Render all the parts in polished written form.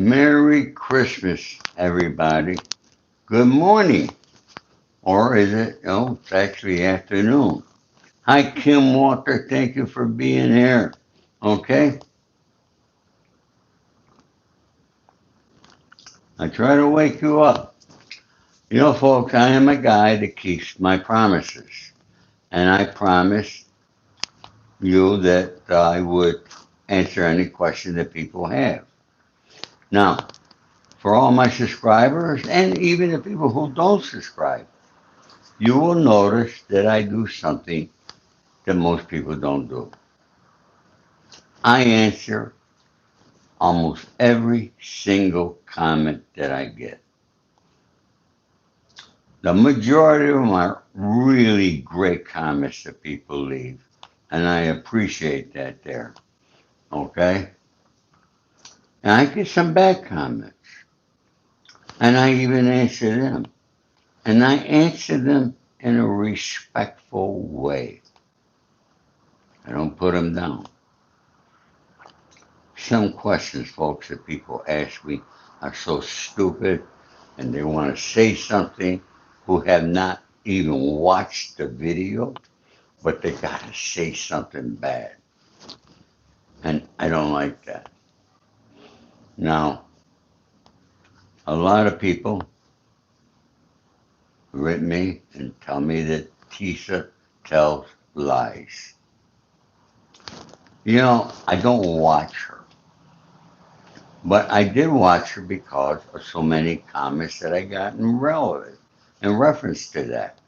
Merry Christmas, everybody. Good morning. Or is it? Oh, it's actually afternoon. Hi, Kim Walker. Thank you for being here. Okay? I try to wake you up. Folks, I am a guy that keeps my promises. And I promised you that I would answer any question that people have. Now, for all my subscribers and even the people who don't subscribe, you will notice that I do something that most people don't do. I answer almost every single comment that I get. The majority of them are really great comments that people leave, and I appreciate that there. Okay? And I get some bad comments, and I even answer them. And I answer them in a respectful way. I don't put them down. Some questions, folks, that people ask me are so stupid and they want to say something who have not even watched the video, but they got to say something bad. And I don't like that. Now, a lot of people write me and tell me that Tisa tells lies. I don't watch her. But I did watch her because of so many comments that I got in reference to that.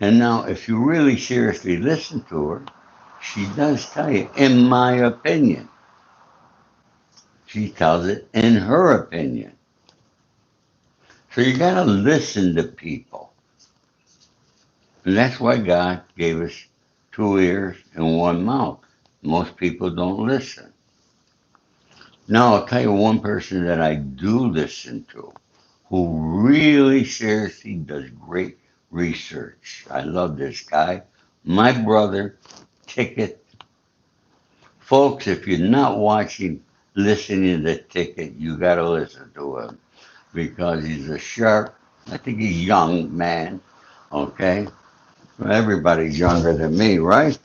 And now, if you really seriously listen to her, she does tell you, in my opinion. She tells it in her opinion. So you got to listen to people. And that's why God gave us two ears and one mouth. Most people don't listen. Now, I'll tell you one person that I do listen to who really seriously does great research. I love this guy. My brother, Ticket. Folks, if you're not listening to the Ticket, you got to listen to him because he's a sharp, I think he's a young man, okay? Well, everybody's younger than me, right?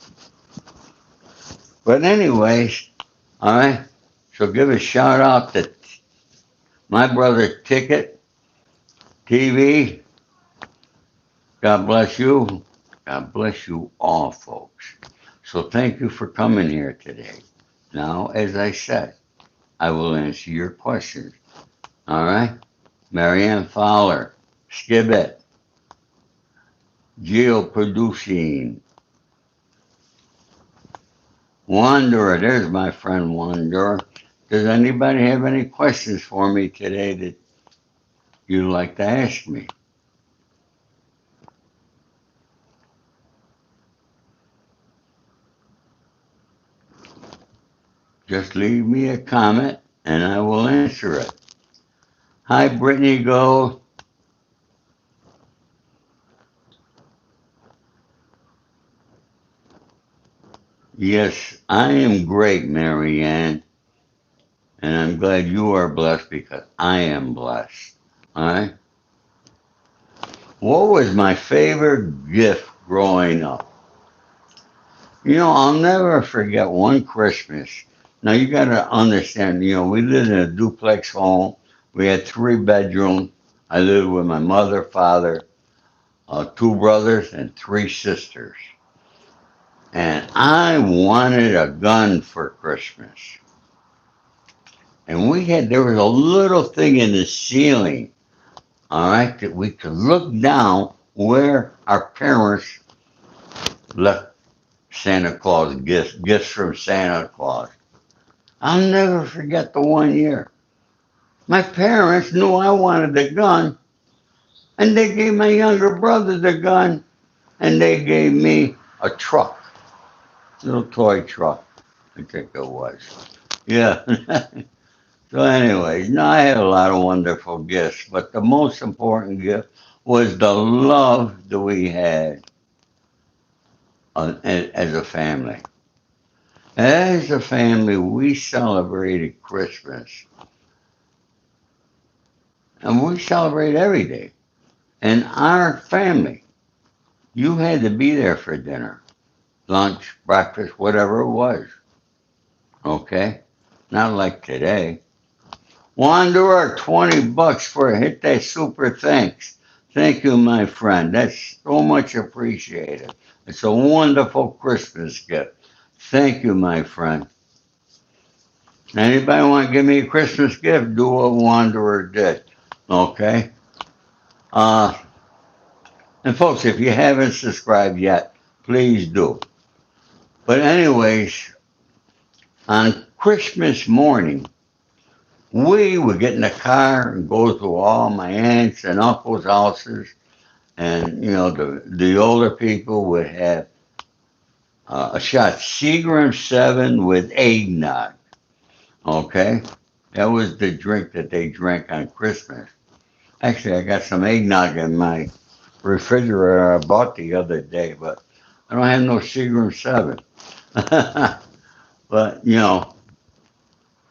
But anyways, all right, so give a shout out to my brother, Ticket TV. God bless you. God bless you all, folks. So thank you for coming here today. Now, as I said, I will answer your questions. All right? Marianne Fowler, Skibbit, Geoproducing, Wanderer. There's my friend Wanderer. Does anybody have any questions for me today that you'd like to ask me? Just leave me a comment and I will answer it. Hi, Brittany Gold. Yes, I am great, Marianne, and I'm glad you are blessed because I am blessed. All right? What was my favorite gift growing up? I'll never forget one Christmas. Now, you got to understand, we lived in a duplex home. We had three bedrooms. I lived with my mother, father, two brothers, and three sisters. And I wanted a gun for Christmas. And there was a little thing in the ceiling, all right, that we could look down where our parents left Santa Claus gifts from Santa Claus. I'll never forget the one year. My parents knew I wanted the gun, and they gave my younger brother the gun, and they gave me a truck, little toy truck, I think it was. Yeah. So anyways, no, I had a lot of wonderful gifts, but the most important gift was the love that we had as a family. As a family, we celebrated Christmas, and we celebrate every day. And our family, you had to be there for dinner, lunch, breakfast, whatever it was. Okay? Not like today. Wanderer, $20 for a hit that super thanks. Thank you, my friend. That's so much appreciated. It's a wonderful Christmas gift. Thank you, my friend. Anybody want to give me a Christmas gift? Do what Wanderer did. Okay? Uh, and folks, if you haven't subscribed yet, please do. But anyways, on Christmas morning, we would get in the car and go to all my aunts and uncles' houses, and the older people would have a shot Seagram 7 with eggnog. Okay, that was the drink that they drank on Christmas. Actually, I got some eggnog in my refrigerator I bought the other day, but I don't have no Seagram 7. But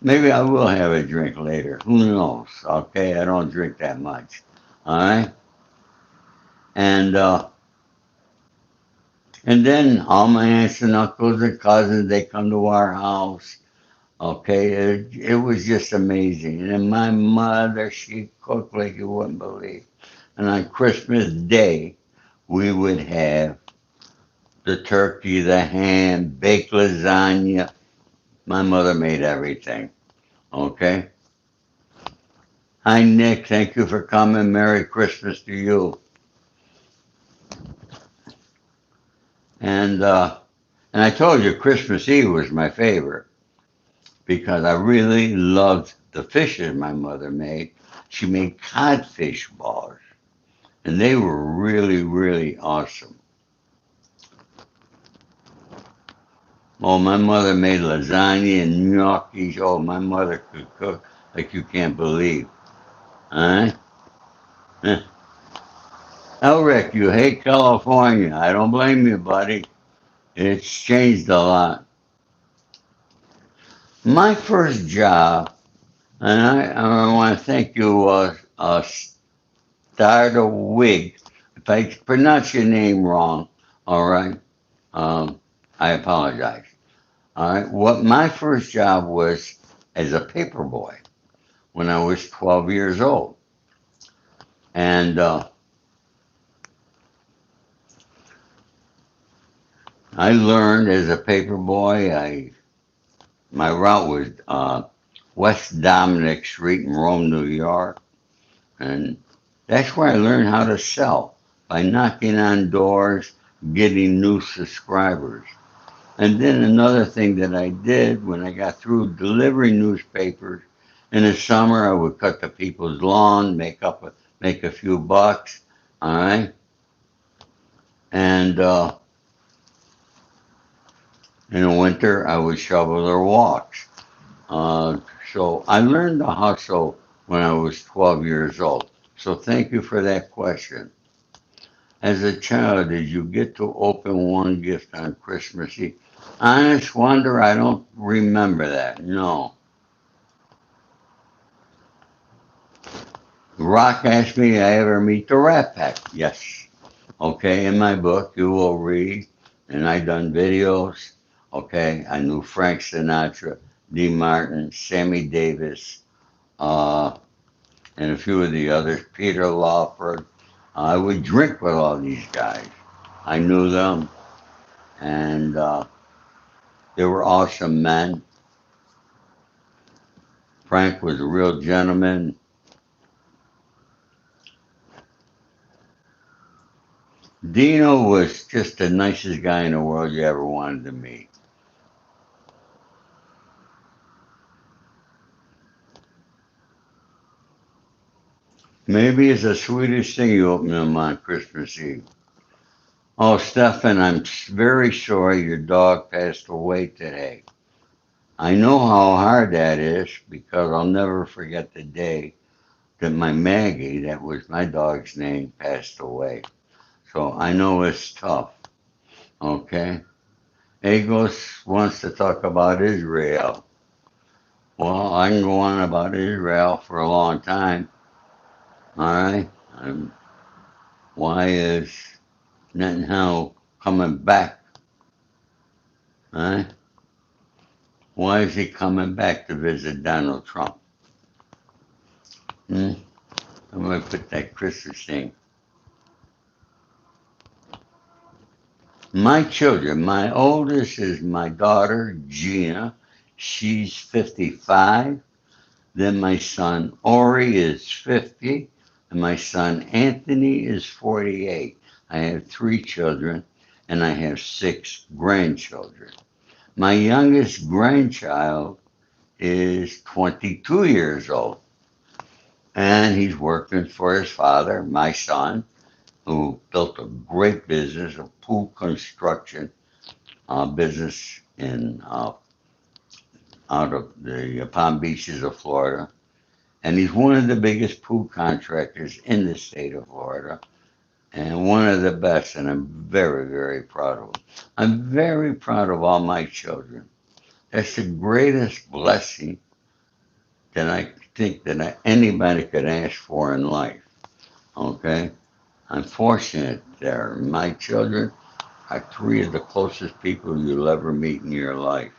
maybe I will have a drink later. Who knows? Okay, I don't drink that much. All right, and and then all my aunts and uncles and cousins, they come to our house. Okay, it was just amazing. And then my mother, she cooked like you wouldn't believe. And on Christmas Day, we would have the turkey, the ham, baked lasagna. My mother made everything. Okay. Hi, Nick. Thank you for coming. Merry Christmas to you. And and I told you Christmas Eve was my favorite because I really loved the fishes my mother made. She made codfish balls, and they were really, really awesome. Oh, my mother made lasagna and gnocchi. Oh, my mother could cook like you can't believe. All right? Elric, you hate California. I don't blame you, buddy. It's changed a lot. My first job, and I want to thank you, Starter Wig. If I pronounce your name wrong, all right, um, I apologize. All right, what my first job was as a paper boy when I was 12 years old. And I learned as a paper boy, my route was West Dominic Street in Rome, New York. And that's where I learned how to sell by knocking on doors, getting new subscribers. And then another thing that I did when I got through delivering newspapers, in the summer I would cut the people's lawn, make a few bucks, all right. And in the winter I would shovel their walks. Uh, so I learned to hustle when I was 12 years old. So thank you for that question. As a child, did you get to open one gift on Christmas Eve? Honest wonder, I don't remember that. No. Rock asked me, did I ever meet the Rat Pack? Yes. Okay, in my book, you will read, and I done videos. Okay, I knew Frank Sinatra, Dean Martin, Sammy Davis, uh, and a few of the others, Peter Lawford. I would drink with all these guys. I knew them, and they were awesome men. Frank was a real gentleman. Dino was just the nicest guy in the world you ever wanted to meet. Maybe it's the sweetest thing you open them on Christmas Eve. Oh, Stefan, I'm very sorry your dog passed away today. I know how hard that is because I'll never forget the day that my Maggie, that was my dog's name, passed away. So I know it's tough, okay? Agos wants to talk about Israel. Well, I can go on about Israel for a long time. All right. Why is Netanyahu coming back? All right. Why is he coming back to visit Donald Trump? Hmm? I'm going to put that Christmas thing. My children, my oldest is my daughter, Gina. She's 55. Then my son, Ori, is 50. And my son, Anthony, is 48. I have 3 children, and I have 6 grandchildren. My youngest grandchild is 22 years old, and he's working for his father, my son, who built a great business, a pool construction business in out of the Palm Beaches of Florida. And he's one of the biggest pool contractors in the state of Florida and one of the best. And I'm very, very proud of him. I'm very proud of all my children. That's the greatest blessing that I think that anybody could ask for in life. Okay? I'm fortunate there. My children are 3 of the closest people you'll ever meet in your life.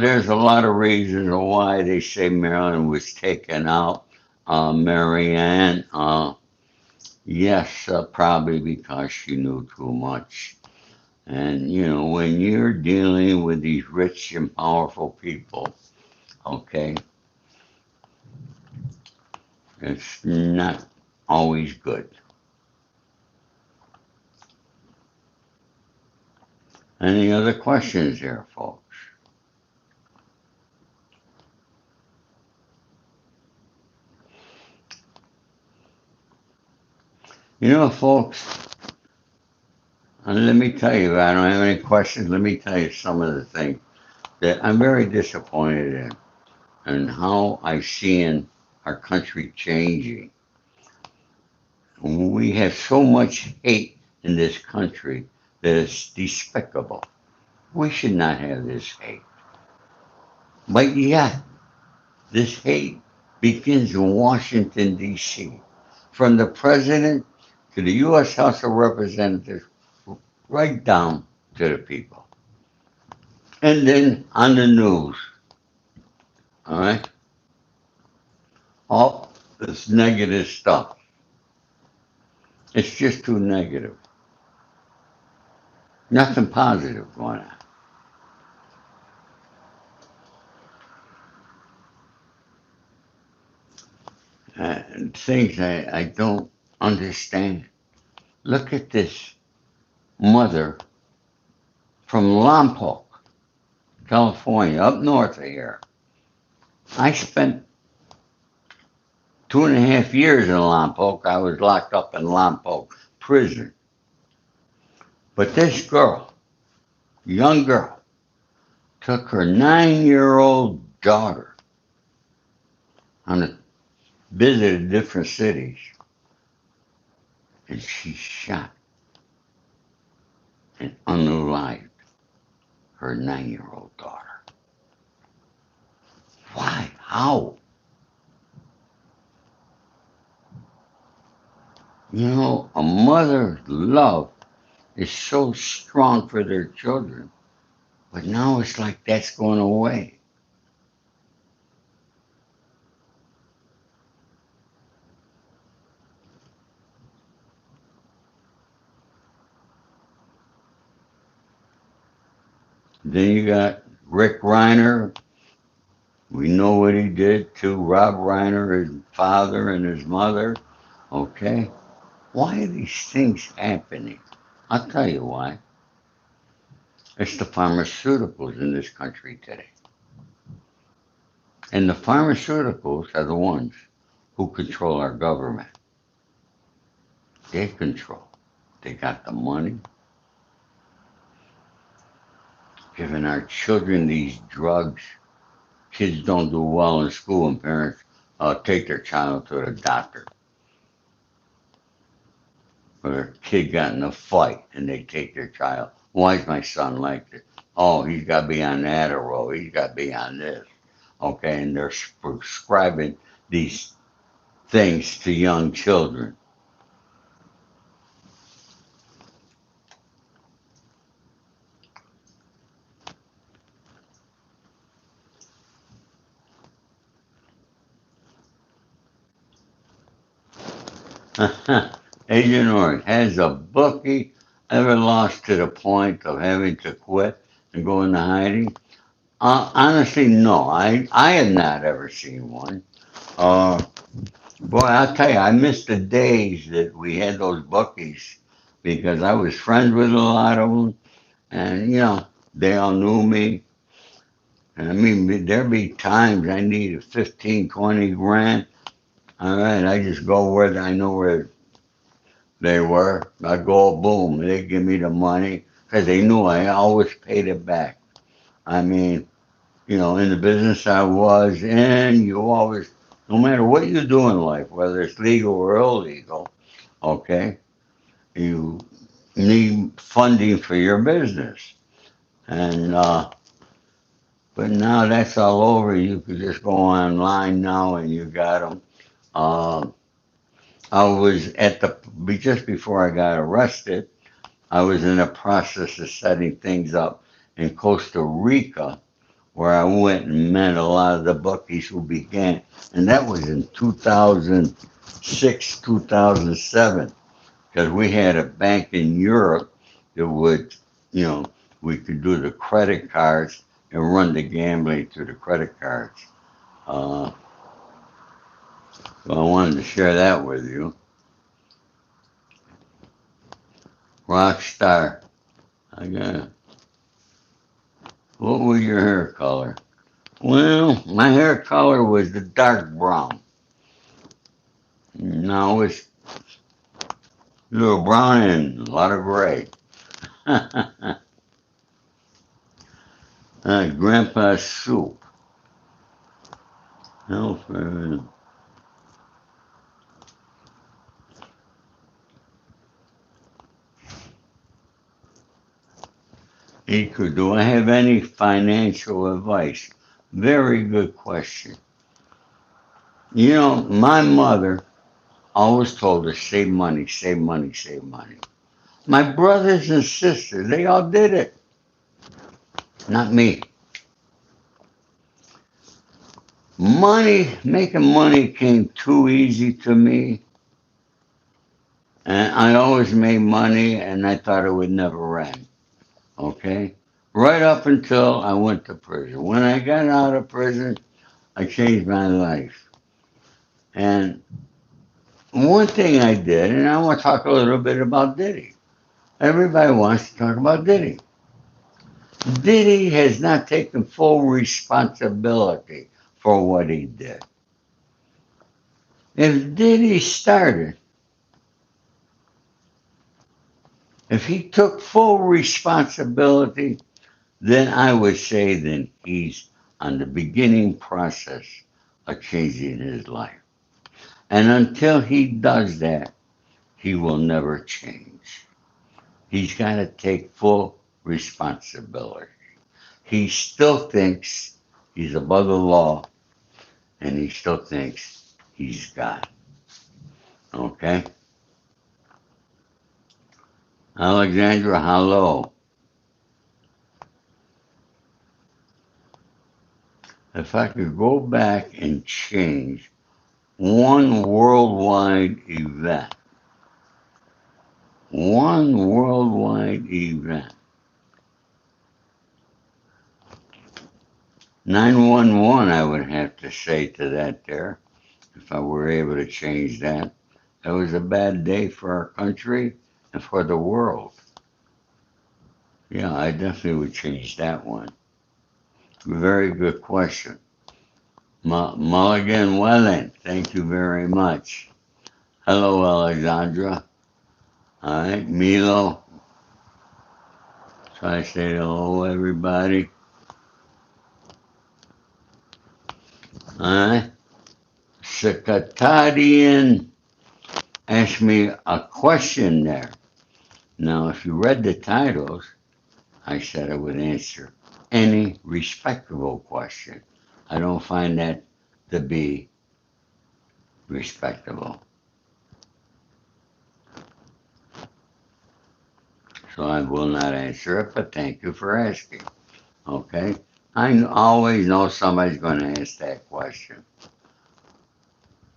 There's a lot of reasons why they say Marilyn was taken out. Marianne, yes, probably because she knew too much. And, when you're dealing with these rich and powerful people, okay, it's not always good. Any other questions there, folks? Folks, and let me tell you, I don't have any questions. Let me tell you some of the things that I'm very disappointed in and how I see in our country changing. We have so much hate in this country that it's despicable. We should not have this hate. But yet, this hate begins in Washington, D.C. From the president to the U.S. House of Representatives, right down to the people. And then on the news, all right? All this negative stuff. It's just too negative. Nothing positive going on. Things I don't understand. Look at this mother from Lompoc, California, up north of here. I spent 2.5 years in Lompoc. I was locked up in Lompoc prison. But this girl, young girl, took her 9-year-old daughter on a visit to different cities, and she shot and unalived her 9-year-old daughter. Why? How? A mother's love is so strong for their children, but now it's like that's going away. Then you got Rick Reiner. We know what he did to Rob Reiner, his father and his mother. Okay? Why are these things happening? I'll tell you why. It's the pharmaceuticals in this country today. And the pharmaceuticals are the ones who control our government. They control. They got the money. giving our children these drugs. Kids don't do well in school, and parents take their child to the doctor. Or their kid got in a fight, and they take their child. Why is my son like this? Oh, he's got to be on Adderall. He's got to be on this. Okay, and they're prescribing these things to young children. Agent Orange, has a bookie ever lost to the point of having to quit and go into hiding? Honestly, no. I have not ever seen one. Uh, Boy, I'll tell you, I miss the days that we had those bookies because I was friends with a lot of them, and they all knew me. And I mean, there'd be times I needed 15, 20 grand. All right, I just go where I know where they were. I go, boom, they give me the money because they knew I always paid it back. I mean, in the business I was in, you always, no matter what you do in life, whether it's legal or illegal, okay, you need funding for your business. And, but now that's all over. You could just go online now and you got them. Uh, I was just before I got arrested, I was in the process of setting things up in Costa Rica, where I went and met a lot of the bookies who began, and that was in 2006, 2007, because we had a bank in Europe that would, you know, we could do the credit cards and run the gambling through the credit cards. Uh, so I wanted to share that with you. Rockstar, I got. What was your hair color? Well, my hair color was the dark brown. Now it's a little brown and a lot of gray. Grandpa's soup. No, do I have any financial advice? Very good question. My mother always told us save money, save money, save money. My brothers and sisters, they all did it. Not me. Making money came too easy to me. And I always made money and I thought it would never end. Okay? Right up until I went to prison. When I got out of prison, I changed my life. And one thing I did, and I want to talk a little bit about Diddy. Everybody wants to talk about Diddy. Diddy has not taken full responsibility for what he did. If Diddy started, if he took full responsibility, then I would say then he's on the beginning process of changing his life. And until he does that, he will never change. He's got to take full responsibility. He still thinks he's above the law, and he still thinks he's God. Okay? Alexandra, hello. If I could go back and change one worldwide event, 911, I would have to say to that there, if I were able to change that. That was a bad day for our country and for the world. Yeah, I definitely would change that one. Very good question. Mulligan Welland, thank you very much. Hello, Alexandra. All right, Milo. So I said, hello, everybody. Secretarian asked me a question there. Now, if you read the titles, I said I would answer any respectable question. I don't find that to be respectable. So I will not answer it, but thank you for asking. Okay? I always know somebody's going to ask that question.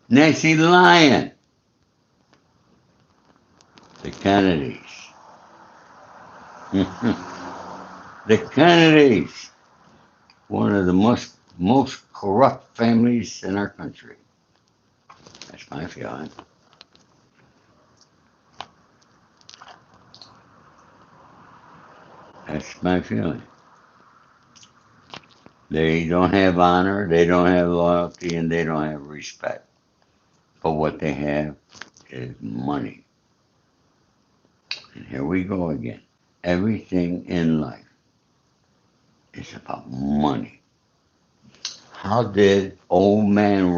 Nancy Lyon, the Kennedys. The Kennedys, one of the most corrupt families in our country. That's my feeling. That's my feeling. They don't have honor, they don't have loyalty, and they don't have respect. But what they have is money. And here we go again. Everything in life is about money. How did old man I'm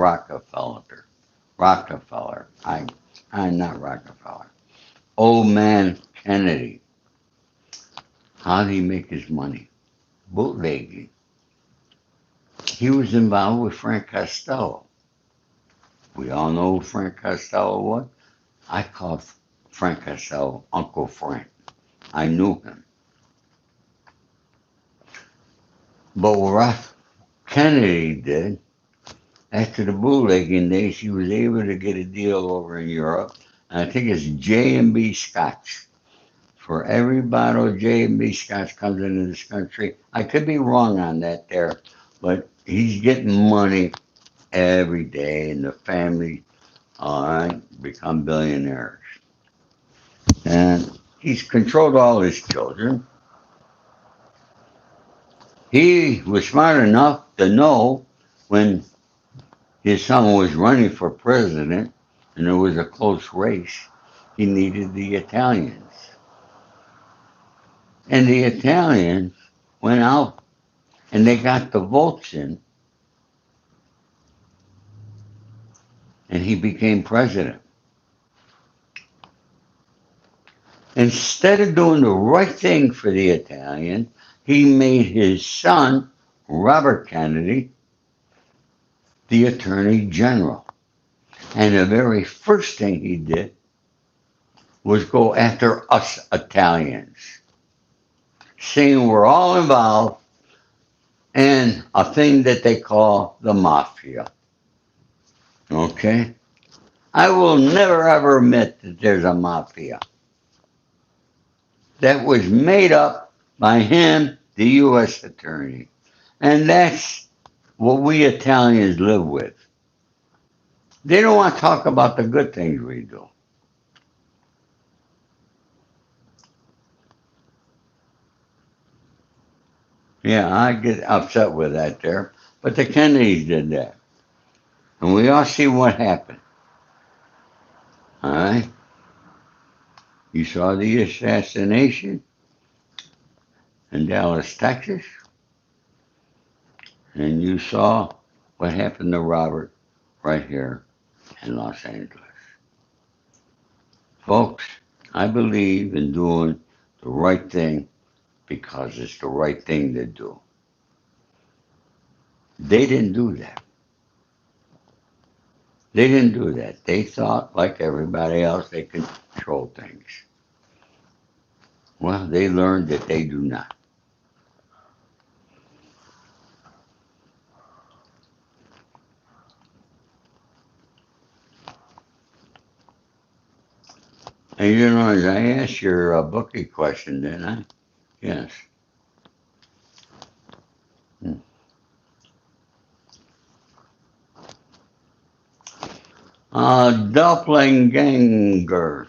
not Rockefeller, old man Kennedy, how did he make his money? Bootlegging. He was involved with Frank Costello. We all know who Frank Costello was. I called Frank Costello Uncle Frank. I knew him. But what Kennedy did, after the bootlegging days, he was able to get a deal over in Europe. And I think it's J&B Scotch. For every bottle of J&B Scotch comes into this country, I could be wrong on that there, but he's getting money every day, and the family, all right, become billionaires. And he's controlled all his children. He was smart enough to know when his son was running for president and there was a close race, he needed the Italians. And the Italians went out and they got the votes in, and he became president. Instead of doing the right thing for the Italians, he made his son, Robert Kennedy, the Attorney General. And the very first thing he did was go after us Italians, saying we're all involved in a thing that they call the mafia. Okay? I will never ever admit that there's a mafia. That was made up by him, the U.S. Attorney. And that's what we Italians live with. They don't want to talk about the good things we do. Yeah, I get upset with that there. But the Kennedys did that. And we all see what happened. All right? You saw the assassination in Dallas, Texas. And you saw what happened to Robert right here in Los Angeles. Folks, I believe in doing the right thing because it's the right thing to do. They didn't do that. They didn't do that. They thought, like everybody else, they could control things. Well, they learned that they do not. And you know, as I asked your bookie question, didn't I? Yes. Hmm. Doppelganger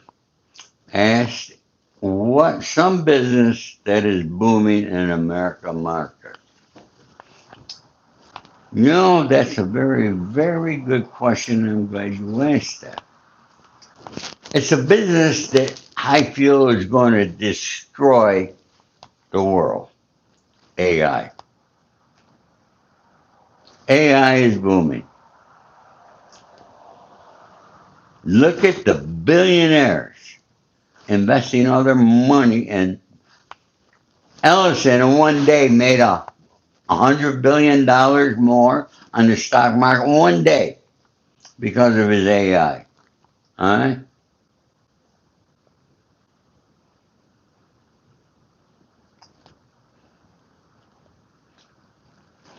asked what some business that is booming in America market. You know, that's a very, very good question. I'm glad you asked that. It's a business that I feel is going to destroy the world. AI. AI is booming. Look at the billionaires investing all their money in Ellison in one day made $100 billion more on the stock market one day because of his AI. All right.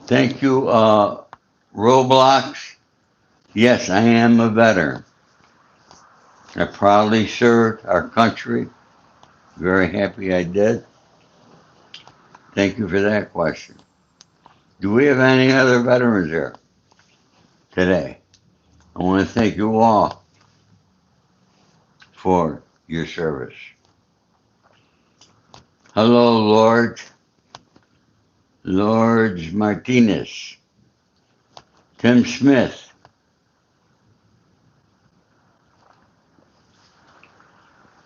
Thank you, Roblox. Yes, I am a veteran. I proudly served our country. Very happy I did. Thank you for that question. Do we have any other veterans here today? I want to thank you all for your service. Hello, Lord Martinez, Tim Smith.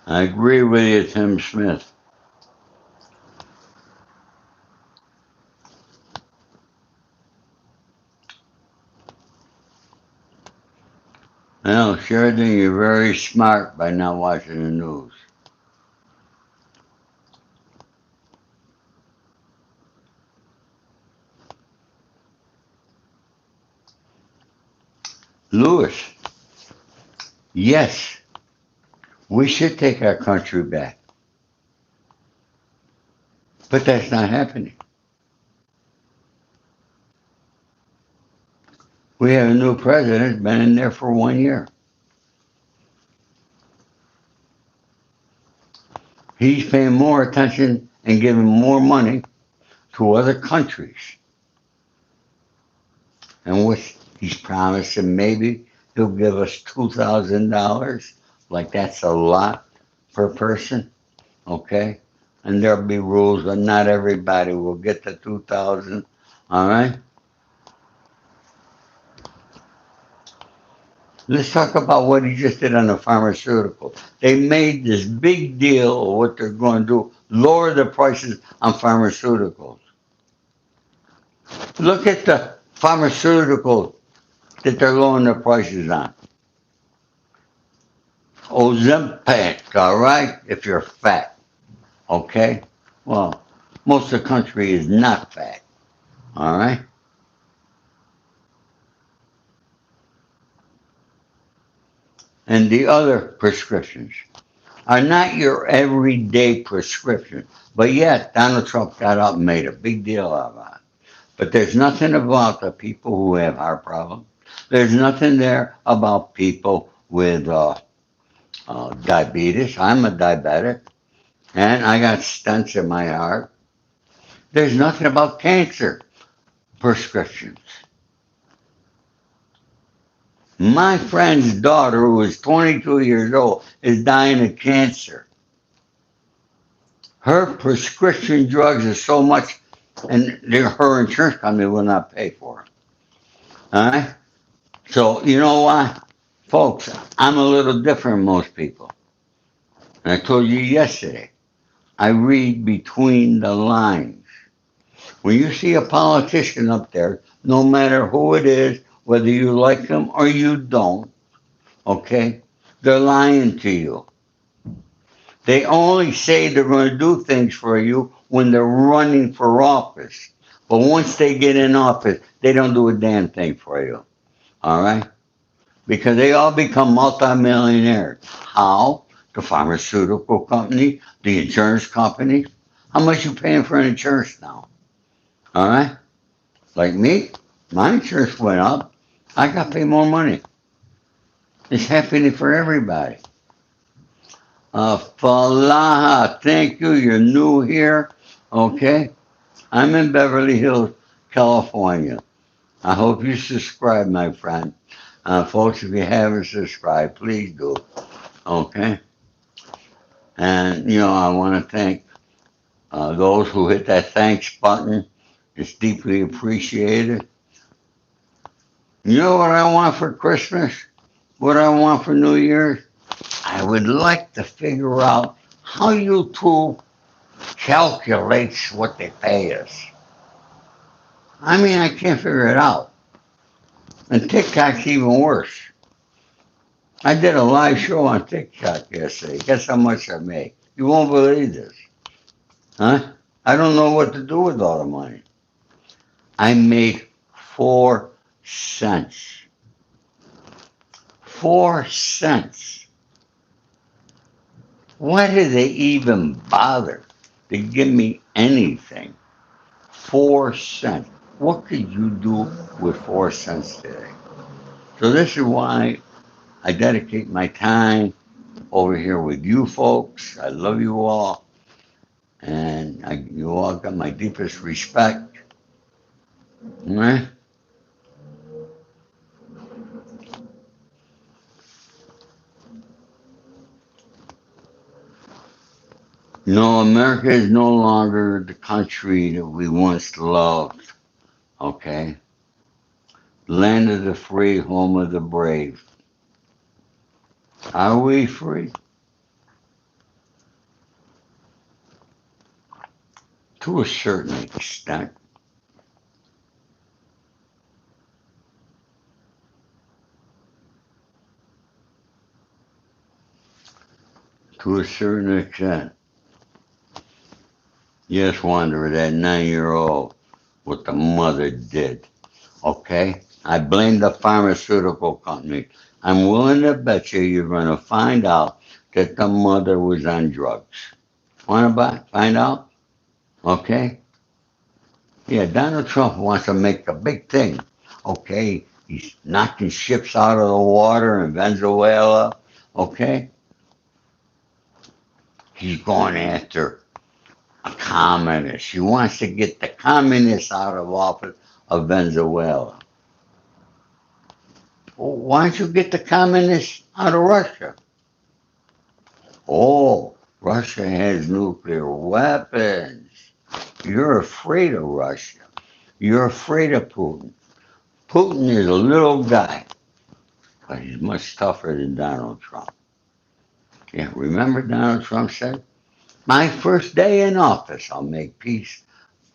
I agree with you, Tim Smith. Well, Sheridan, you're very smart by not watching the news. Lewis, yes, we should take our country back. But that's not happening. We have a new president, been in there for 1 year. He's paying more attention and giving more money to other countries. And which he's promised, and maybe he'll give us $2,000. Like that's a lot per person, okay? And there'll be rules, but not everybody will get the 2,000. All right. Let's talk about what he just did on the pharmaceutical. They made this big deal of what they're going to do, lower the prices on pharmaceuticals. Look at the pharmaceuticals that they're lowering the prices on. Ozempic, all right, if you're fat, okay? Well, most of the country is not fat, all right? And the other prescriptions are not your everyday prescription. But yet, Donald Trump got up and made a big deal out of it. But there's nothing about the people who have heart problems. There's nothing there about people with diabetes. I'm a diabetic, and I got stents in my heart. There's nothing about cancer prescriptions. My friend's daughter, who is 22 years old, is dying of cancer. Her prescription drugs are so much, and her insurance company will not pay for it. All right? So, you know what? Folks, I'm a little different than most people. And I told you yesterday, I read between the lines. When you see a politician up there, no matter who it is, whether you like them or you don't, okay, they're lying to you. They only say they're going to do things for you when they're running for office. But once they get in office, they don't do a damn thing for you. All right? Because they all become multimillionaires. How? The pharmaceutical company, the insurance company. How much you paying for an insurance now? All right? Like me, my insurance went up. I got to pay more money. It's happening for everybody. Falaha, thank you. You're new here. Okay. I'm in Beverly Hills, California. I hope you subscribe, my friend. Folks, if you haven't subscribed, please do. Okay. And, I want to thank those who hit that thanks button. It's deeply appreciated. You know what I want for Christmas? What I want for New Year's? I would like to figure out how you two calculates what they pay us. I mean, I can't figure it out. And TikTok's even worse. I did a live show on TikTok yesterday. Guess how much I made? You won't believe this. Huh? I don't know what to do with all the money. I made 4 cents. 4 cents. Why did they even bother to give me anything? 4 cents. What could you do with 4 cents today? So this is why I dedicate my time over here with you folks. I love you all, and you all got my deepest respect. Right? No, America is no longer the country that we once loved. Okay, land of the free, home of the brave. Are we free? To a certain extent. To a certain extent. Yes, Wanderer, that 9-year-old, what the mother did. Okay? I blame the pharmaceutical company. I'm willing to bet you're going to find out that the mother was on drugs. Want to find out? Okay? Yeah, Donald Trump wants to make a big thing. Okay? He's knocking ships out of the water in Venezuela. Okay? He's going after a communist. He wants to get the communists out of office of Venezuela. Well, why don't you get the communists out of Russia? Oh, Russia has nuclear weapons. You're afraid of Russia. You're afraid of Putin. Putin is a little guy, but he's much tougher than Donald Trump. Yeah, remember Donald Trump said, my first day in office, I'll make peace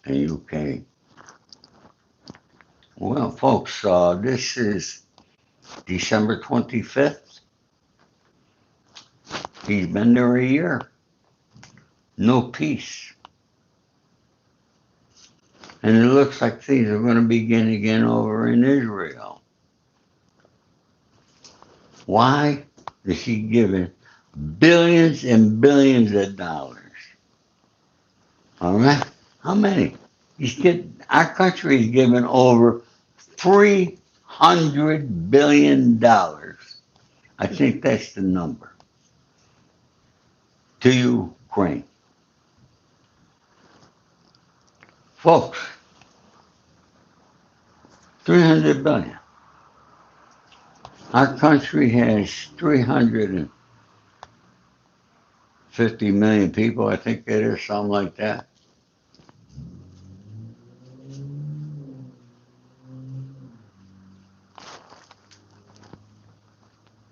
in Ukraine. Well, folks, this is December 25th. He's been there a year. No peace. And it looks like things are going to begin again over in Israel. Why is he giving billions and billions of dollars? All right? How many? Our country is giving over $300 billion. I think that's the number to Ukraine. Folks, 300 billion. Our country has 350 million people, I think it is, something like that.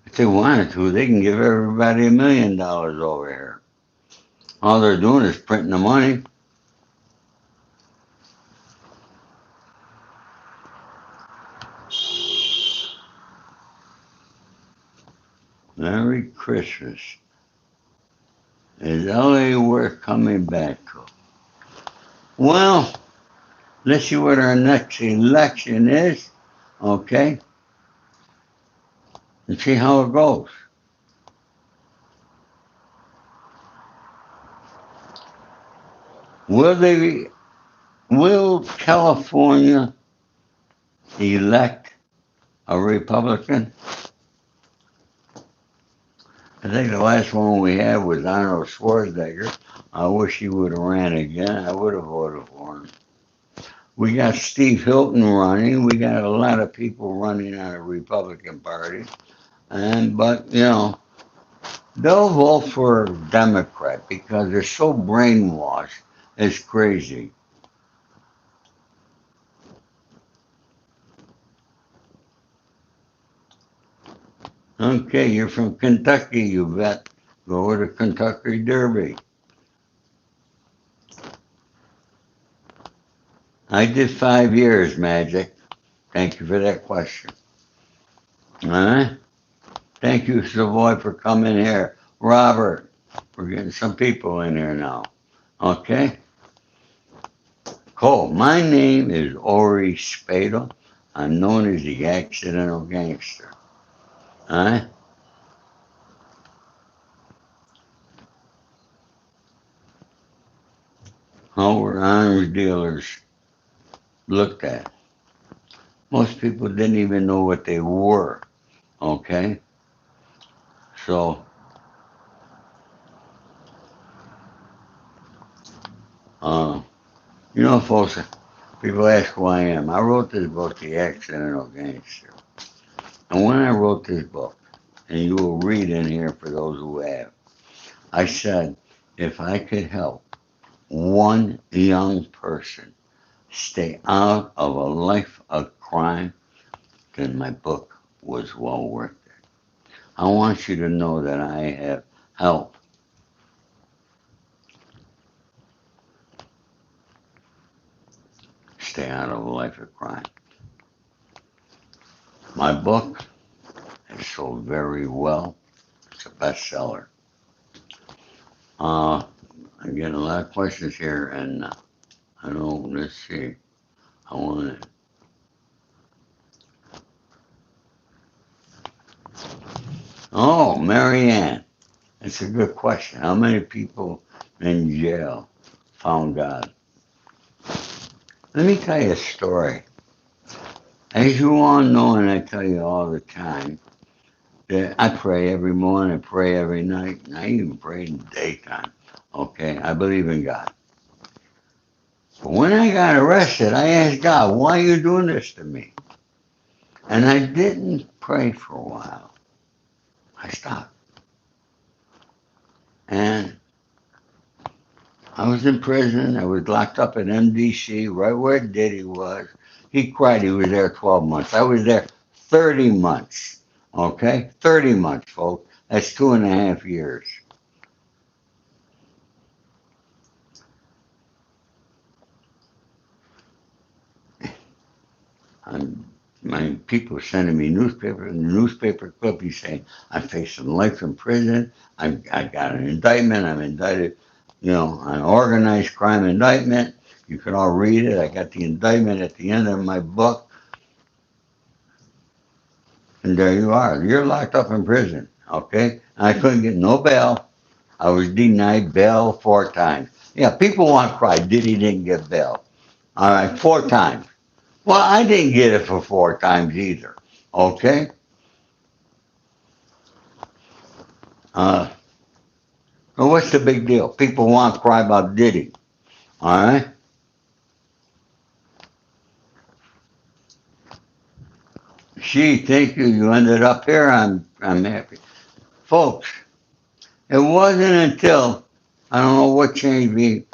If they wanted to, they can give everybody $1 million over here. All they're doing is printing the money. Merry Christmas. Is LA worth coming back to? Well, let's see what our next election is, okay? And see how it goes. Will California elect a Republican? I think the last one we had was Arnold Schwarzenegger. I wish he would have ran again. I would have voted for him. We got Steve Hilton running. We got a lot of people running on the Republican Party. But they'll vote for Democrat because they're so brainwashed. It's crazy. Okay, you're from Kentucky, you bet. Go to Kentucky Derby. I did 5 years, Magic. Thank you for that question. All right. Thank you, Savoy, for coming here. Robert, we're getting some people in here now. Okay. Cool. My name is Ori Spado. I'm known as the Accidental Gangster. All right. How were arms dealers looked at? Most people didn't even know what they were. Okay. So, uh, folks, people ask who I am. I wrote this book, The Accidental Gangster. And when I wrote this book, and you will read in here for those who have, I said, if I could help one young person stay out of a life of crime, then my book was well worth it. I want you to know that I have helped stay out of a life of crime. My book has sold very well. It's a bestseller. Uh, I'm getting a lot of questions here, and I don't, let's see. I want to, oh, Marianne. That's a good question. How many people in jail found God? Let me tell you a story. As you all know, and I tell you all the time, that I pray every morning, I pray every night, and I even pray in the daytime. Okay, I believe in God. But when I got arrested, I asked God, why are you doing this to me? And I didn't pray for a while. I stopped. And I was in prison. I was locked up at MDC, right where Diddy was. He cried. He was there 12 months. I was there 30 months. Okay? 30 months, folks. That's 2.5 years. I'm, my people sending me newspaper clippings saying I'm facing life in prison. I got an indictment. I'm indicted, on organized crime indictment. You can all read it. I got the indictment at the end of my book. And there you are. You're locked up in prison. Okay? I couldn't get no bail. I was denied bail 4 times. Yeah, people want to cry. Diddy didn't get bail. All right, 4 times. Well, I didn't get it for 4 times either. Okay? Uh, so what's the big deal? People want to cry about Diddy. All right? Gee, thank you. You ended up here. I'm happy. Folks, it wasn't until I don't know what changed me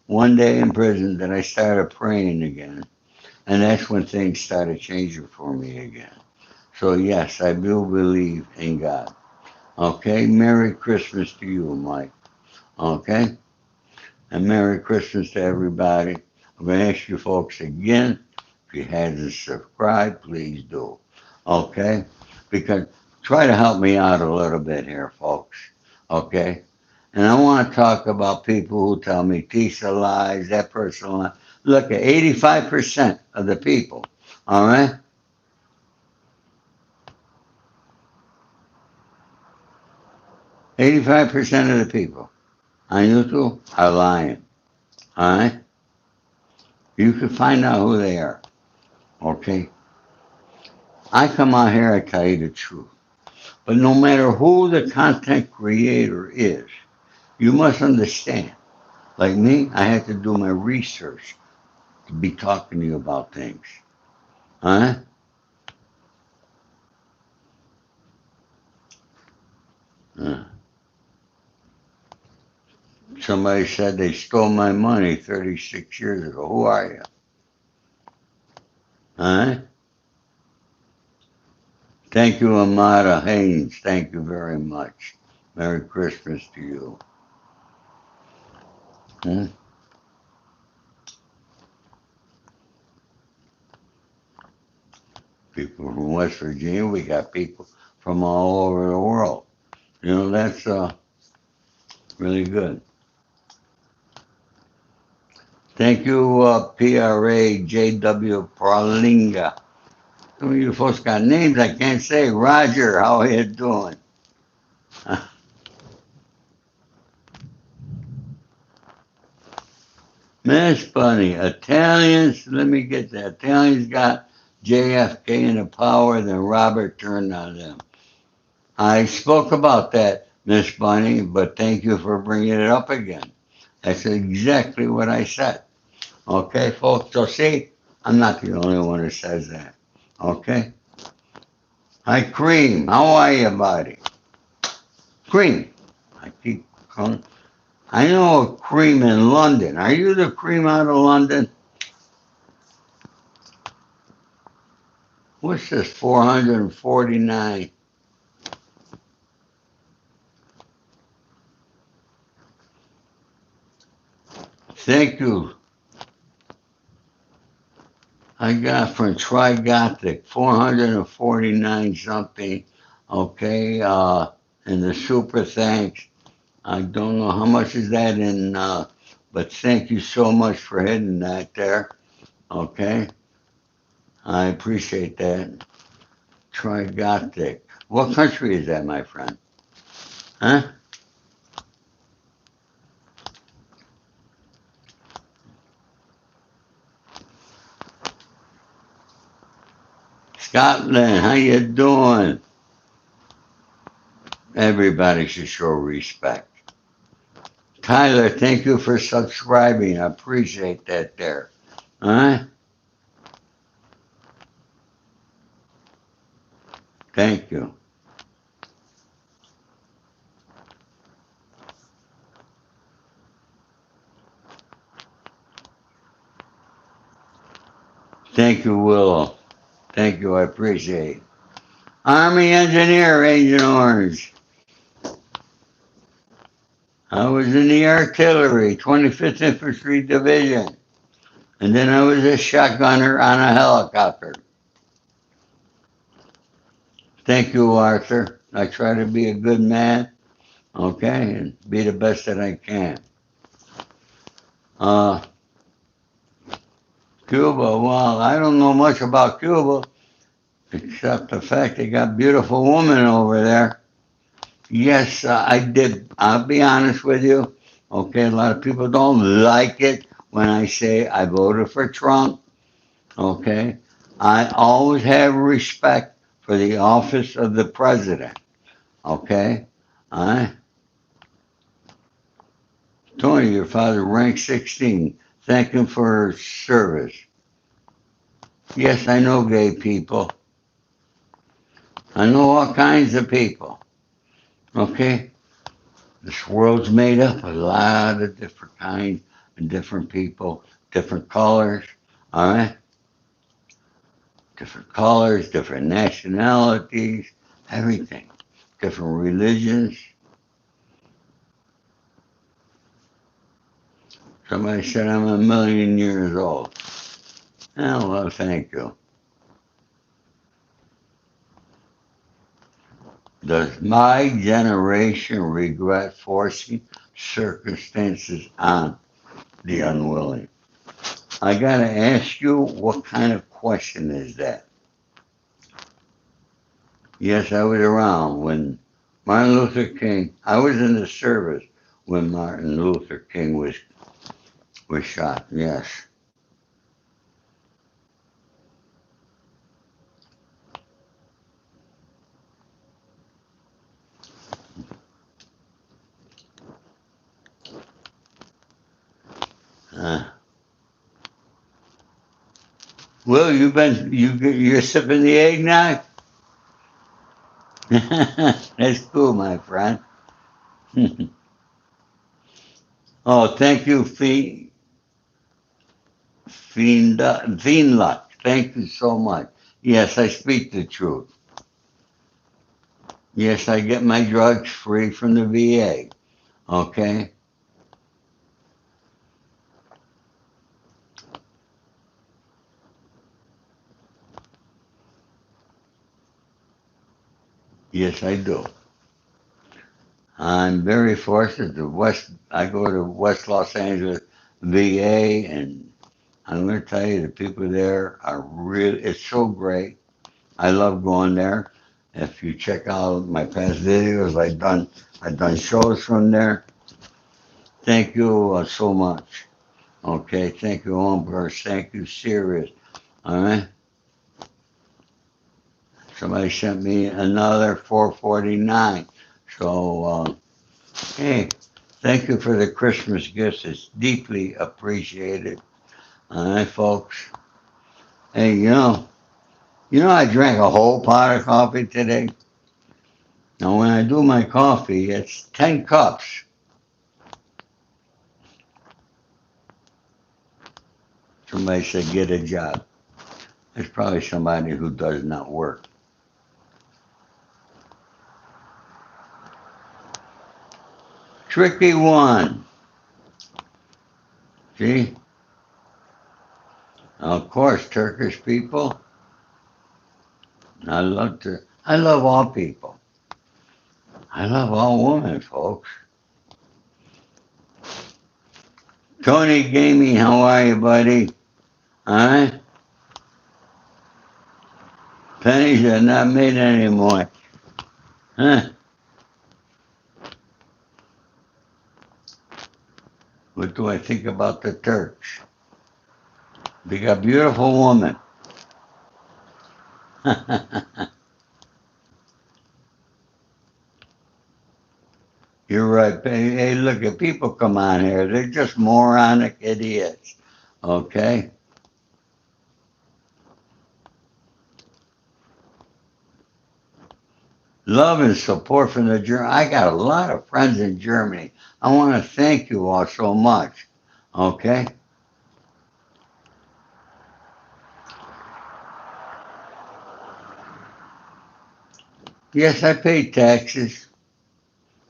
one day in prison that I started praying again. And that's when things started changing for me again. So, yes, I do believe in God. Okay? Merry Christmas to you, Mike. Okay? And Merry Christmas to everybody. I'm going to ask you folks again, if you hadn't subscribed, please do. Okay? Because try to help me out a little bit here, folks. Okay? And I want to talk about people who tell me Tisha lies, that person lies. Look at 85% of the people, all right? 85% of the people on YouTube are lying, all right? You can find out who they are, okay? I come out here, I tell you the truth. But no matter who the content creator is, you must understand. Like me, I had to do my research to be talking to you about things. Huh? Uh, Somebody said they stole my money 36 years ago. Who are you? Huh? Thank you, Amada Haynes. Thank you very much. Merry Christmas to you. Hmm? people from West Virginia. We got people from all over the world. That's really good. Thank you, PRAJW Pralinga. Some of you folks got names I can't say. Roger, how are you doing? Miss Bunny, Italians, let me get that. Italians got JFK in the power, then Robert turned on them. I spoke about that, Miss Bunny, but thank you for bringing it up again. That's exactly what I said. Okay, folks? So see, I'm not the only one who says that. Okay? Hi, Cream. How are you, buddy? Cream. I keep calling. I know a Cream in London. Are you the Cream out of London? What's this, 449? Thank you. I got from Tri-Gothic, 449 something. Okay, and the super thanks. I don't know how much is that in, but thank you so much for hitting that there. Okay, I appreciate that. Tri-Gothic. What country is that, my friend? Huh? Scotland, how you doing? Everybody should show respect. Tyler, thank you for subscribing. I appreciate that there. All right? Thank you. Thank you, Willow. Thank you, I appreciate it. Army Engineer, Agent Orange. I was in the artillery, 25th Infantry Division. And then I was a shotgunner on a helicopter. Thank you, Arthur. I try to be a good man, okay, and be the best that I can. Uh, Cuba, well, I don't know much about Cuba, except the fact they got beautiful women over there. Yes, I did. I'll be honest with you. Okay, a lot of people don't like it when I say I voted for Trump. Okay, I always have respect for the office of the president. Okay, I Tony, your father ranked 16. Thank him for his service. Yes, I know gay people. I know all kinds of people. Okay, this world's made up of a lot of different kinds and different people, different colors. All right, different colors, different nationalities, everything, different religions. Somebody said I'm a million years old. Oh, well, thank you. Does my generation regret forcing circumstances on the unwilling? I gotta ask you, what kind of question is that? Yes, I was around when Martin Luther King, I was in the service when Martin Luther King was shot, yes. Uh, Will, you're sipping the eggnog? That's cool, my friend. Oh, thank you, Fiendluck. Thank you so much. Yes, I speak the truth. Yes, I get my drugs free from the VA. Okay? Yes, I do. I'm very fortunate. I go to West Los Angeles, VA, and I'm going to tell you the people there are really. It's so great. I love going there. If you check out my past videos, I've done shows from there. Thank you so much. Okay, thank you, Holmberg. Thank you, Sirius. All right. Somebody sent me another 449. So, hey, thank you for the Christmas gifts. It's deeply appreciated. All right, folks. Hey, I drank a whole pot of coffee today. Now, when I do my coffee, it's 10 cups. Somebody said, get a job. It's probably somebody who does not work. Tricky one. See? Of course, Turkish people. I love all people. I love all women, folks. Tony Gaming, how are you, buddy? All right? Pennies are not made anymore. Huh? What do I think about the Turks? They got beautiful women. You're right. Hey, look, if people come on here, they're just moronic idiots. Okay? Love and support from the German. I got a lot of friends in Germany. I want to thank you all so much. Okay? Yes, I pay taxes.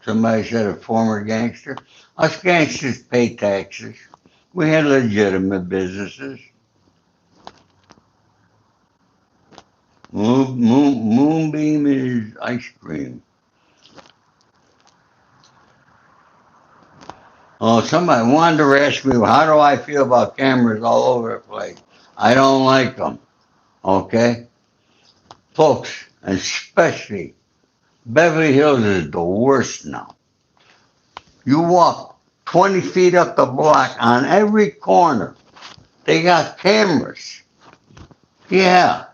Somebody said a former gangster. Us gangsters pay taxes. We had legitimate businesses. Moonbeam is ice cream. Oh, somebody wanted to ask me, how do I feel about cameras all over the place? I don't like them. Okay? Folks, especially Beverly Hills is the worst now. You walk 20 feet up the block on every corner. They got cameras. Yeah.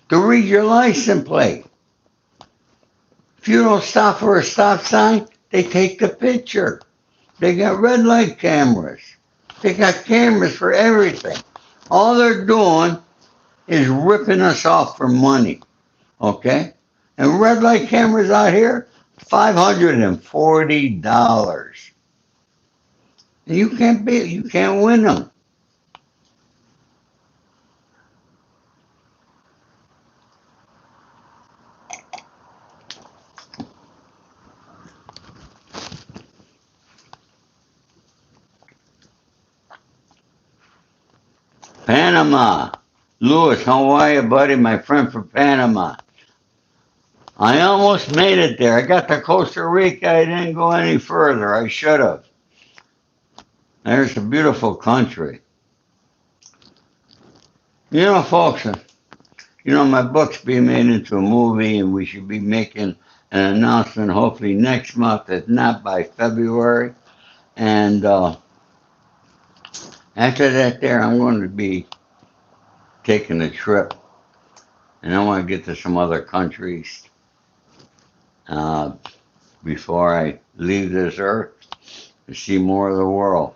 To read your license plate. If you don't stop for a stop sign, they take the picture. They got red light cameras. They got cameras for everything. All they're doing is ripping us off for money. Okay? And red light cameras out here, $540. And you can't win them. Panama. Louis, how are you, buddy? My friend from Panama. I almost made it there. I got to Costa Rica. I didn't go any further. I should have. There's a beautiful country. Folks, my book's being made into a movie, and we should be making an announcement hopefully next month, if not by February. And after that, I'm going to be taking a trip, and I want to get to some other countries uh, before I leave this earth to see more of the world.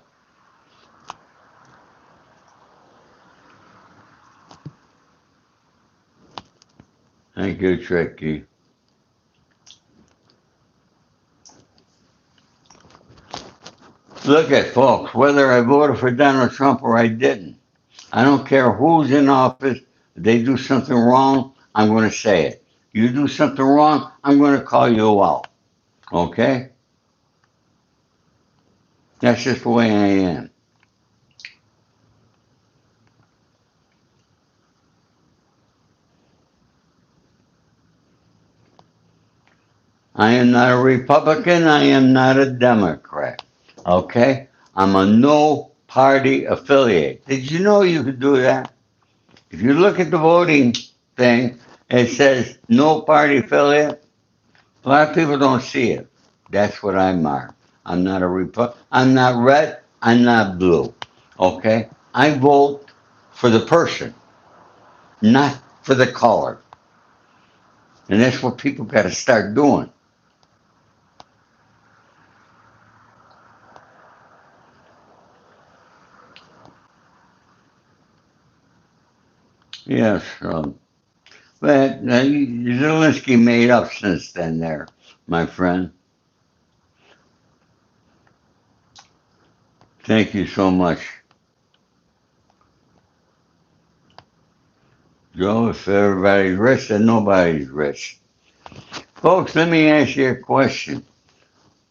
Thank you, Tricky. Look at folks, whether I voted for Donald Trump or I didn't. I don't care who's in office. If they do something wrong, I'm going to say it. You do something wrong, I'm going to call you out. Okay? That's just the way I am. I am not a Republican. I am not a Democrat. Okay? I'm a no party affiliate. Did you know you could do that? If you look at the voting thing, it says no party affiliate. A lot of people don't see it. That's what I mark. I'm not a Republican. I'm not red. I'm not blue. Okay? I vote for the person, not for the color. And that's what people got to start doing. Yes. But Zelensky made up since then, there, my friend. Thank you so much. Joe, if everybody's rich, then nobody's rich. Folks, let me ask you a question.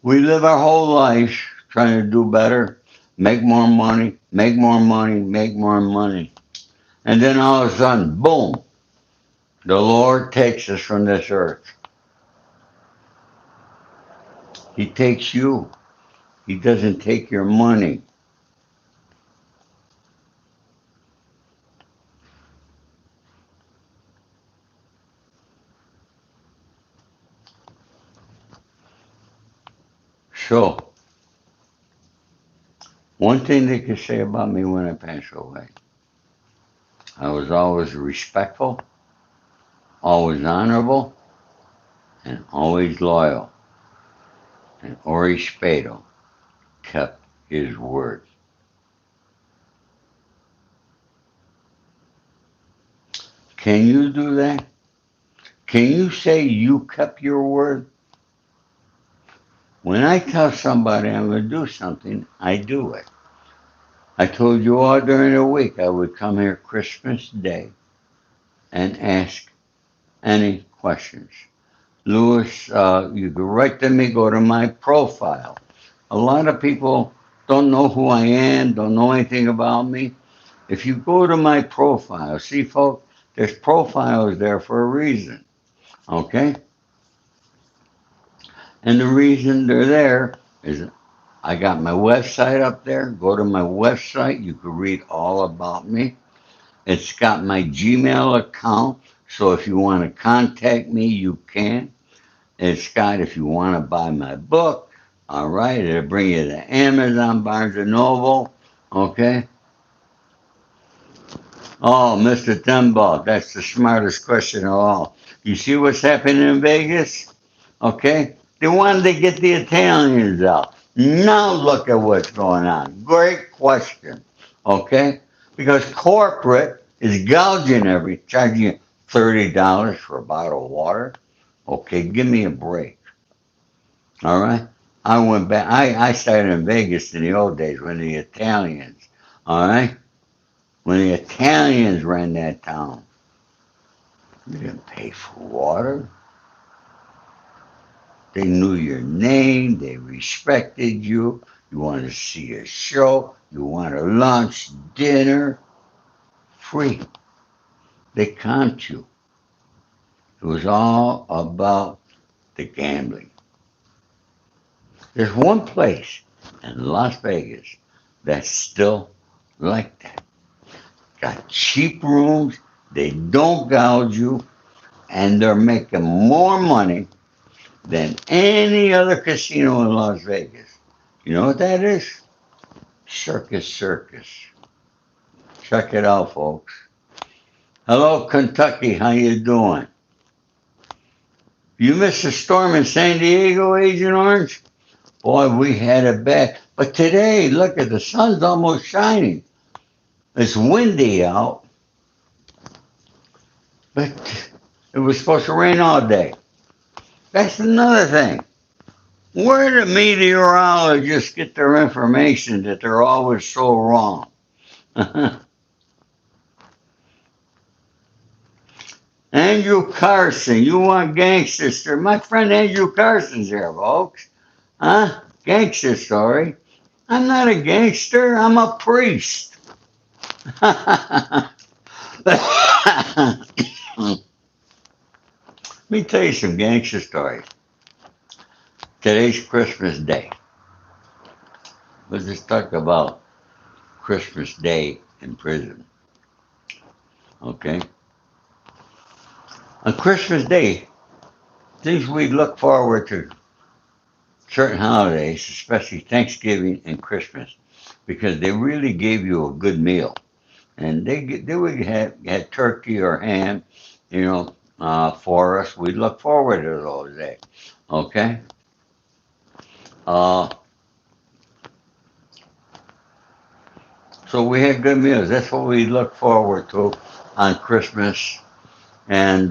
We live our whole life trying to do better, make more money, make more money, make more money. And then all of a sudden, boom, the Lord takes us from this earth. He takes you. He doesn't take your money. So, one thing they could say about me when I pass away, I was always respectful, always honorable, and always loyal. And Ori Spado kept his word. Can you do that? Can you say you kept your word? When I tell somebody I'm going to do something, I do it. I told you all during the week I would come here Christmas Day and ask any questions. Louis, you can write to me, go to my profile. A lot of people don't know who I am, don't know anything about me. If you go to my profile, see, folks, there's profiles there for a reason, okay? And the reason they're there is I got my website up there. Go to my website. You can read all about me. It's got my Gmail account. So if you want to contact me, you can. It's got, if you want to buy my book, all right, it'll bring you to Amazon, Barnes& and Noble, okay? Oh, Mr. Thunball, that's the smartest question of all. You see what's happening in Vegas? Okay? They wanted to get the Italians out. Now look at what's going on. Great question. Okay? Because corporate is gouging charging you $30 for a bottle of water. Okay, give me a break. All right? I went back. I started in Vegas in the old days when the Italians, all right? When the Italians ran that town, you didn't pay for water. They knew your name. They respected you. You wanted to see a show. You wanted lunch, dinner, free. They comped you. It was all about the gambling. There's one place in Las Vegas that's still like that. Got cheap rooms. They don't gouge you. And they're making more money than any other casino in Las Vegas. You know what that is? Circus Circus. Check it out, folks. Hello, Kentucky. How you doing? You missed a storm in San Diego, Agent Orange? Boy, we had it bad. But today, look at the sun's almost shining. It's windy out, but it was supposed to rain all day. That's another thing. Where do meteorologists get their information that they're always so wrong? Andrew Carson, you want gangster? My friend Andrew Carson's here, folks. Huh? Gangster story. I'm not a gangster, I'm a priest. Let me tell you some gangster stories. Today's Christmas Day. Let's just talk about Christmas Day in prison. Okay? On Christmas Day, things we look forward to certain holidays, especially Thanksgiving and Christmas, because they really gave you a good meal. And they would have turkey or ham, for us. We look forward to those days. Okay? Uh, so we had good meals. That's what we look forward to on Christmas. And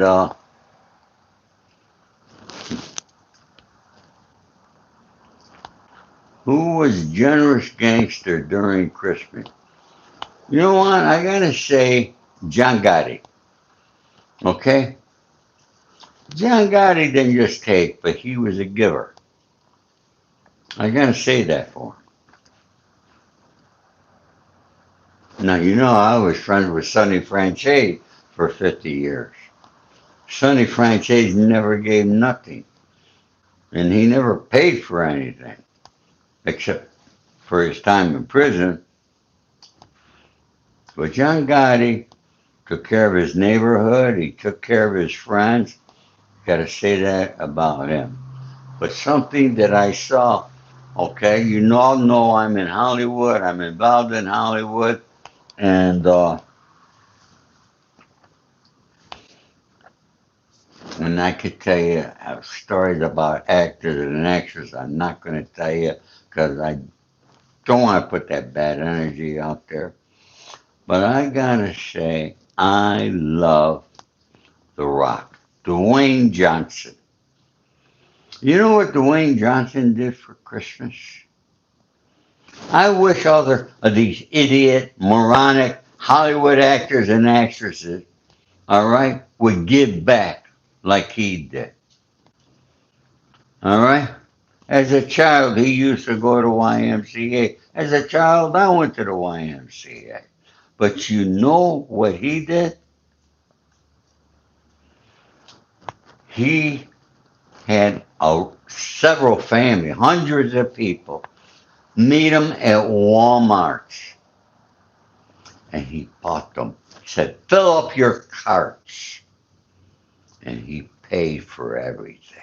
who was generous gangster during Christmas? You know what? I gotta say, John Gotti. Okay, John Gotti didn't just take, but he was a giver. I gotta say that for him. Now you know I was friends with Sonny Franchese for 50 years. Sonny Franchese never gave nothing, and he never paid for anything except for his time in prison. But John Gotti took care of his neighborhood. He took care of his friends. Got to say that about him. But something that I saw, okay, you all know I'm in Hollywood. I'm involved in Hollywood. And I could tell you stories about actors and actresses. I'm not going to tell you because I don't want to put that bad energy out there. But I got to say, I love The Rock, Dwayne Johnson. You know what Dwayne Johnson did for Christmas? I wish other of these idiot, moronic Hollywood actors and actresses, all right, would give back like he did. All right? As a child, he used to go to YMCA. As a child, I went to the YMCA. But you know what he did? He had several family, hundreds of people, meet him at Walmart. And he bought them. He said, fill up your carts. And he paid for everything.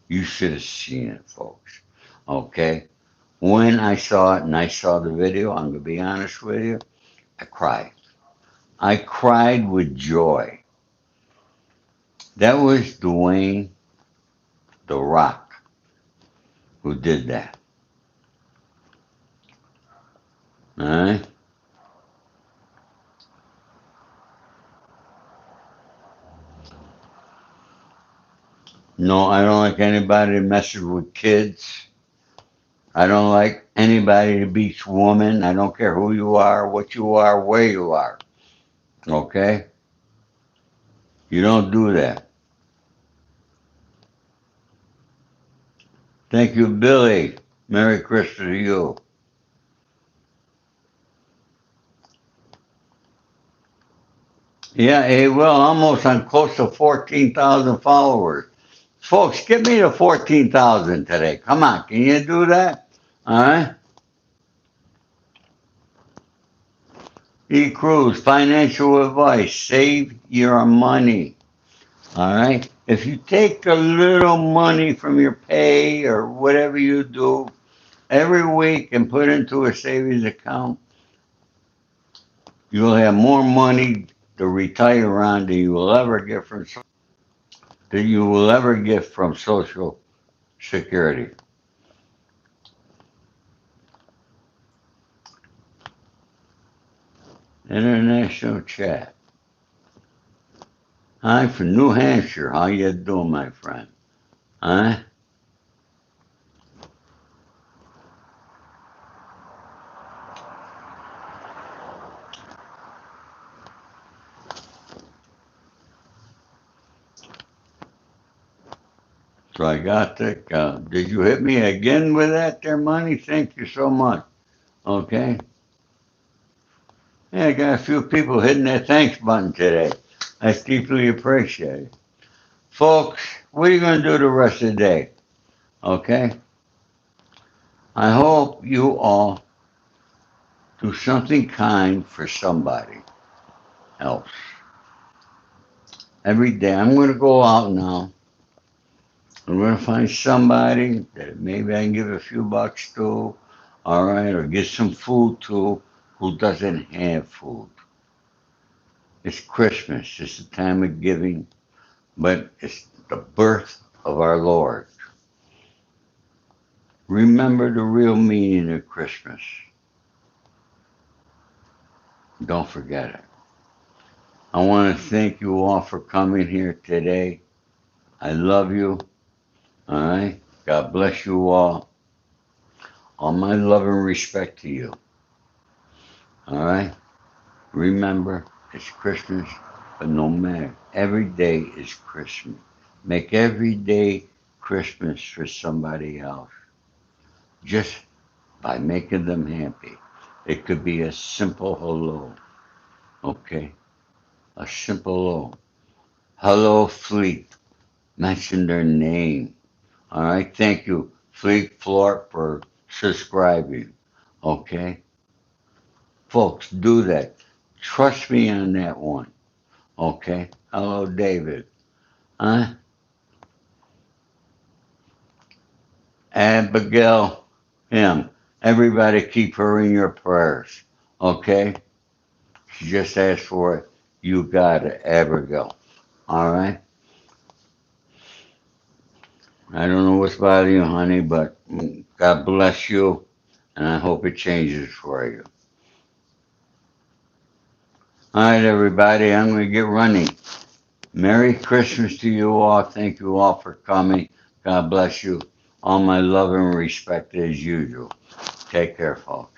You should have seen it, folks. Okay? When I saw it and I saw the video, I'm going to be honest with you, I cried. I cried with joy. That was Dwayne The Rock who did that. All right? No, I don't like anybody that messes with kids. I don't like anybody that beats women. I don't care who you are, what you are, where you are. Okay? You don't do that. Thank you, Billy. Merry Christmas to you. Yeah, hey, well, almost on close to 14,000 followers. Folks, give me the 14,000 today. Come on, can you do that? All right? E. Cruz, financial advice. Save your money. All right? If you take a little money from your pay or whatever you do every week and put into a savings account, you'll have more money to retire on than you will ever get from Social Security. International chat. Hi from New Hampshire. How you doing, my friend? Huh? So I got that. Did you hit me again with that there money? Thank you so much. Okay. Yeah, I got a few people hitting that thanks button today. That's deeply appreciated. Folks, what are you going to do the rest of the day? Okay? I hope you all do something kind for somebody else. Every day. I'm going to go out now. I'm going to find somebody that maybe I can give a few bucks to, all right, or get some food to who doesn't have food. It's Christmas. It's the time of giving, but it's the birth of our Lord. Remember the real meaning of Christmas. Don't forget it. I want to thank you all for coming here today. I love you. All right. God bless you all. All my love and respect to you. All right. Remember, it's Christmas, but no matter. Every day is Christmas. Make every day Christmas for somebody else. Just by making them happy. It could be a simple hello. Okay. A simple hello. Hello, Fleet. Mention their name. All right. Thank you, Fleet Floor, for subscribing. Okay. Folks, do that. Trust me on that one. Okay. Hello, David. Huh? Abigail, him. Everybody keep her in your prayers. Okay? She just asked for it. You got it, Abigail. All right? I don't know what's bothering you, honey, but God bless you, and I hope it changes for you. All right, everybody, I'm going to get running. Merry Christmas to you all. Thank you all for coming. God bless you. All my love and respect as usual. Take care, folks.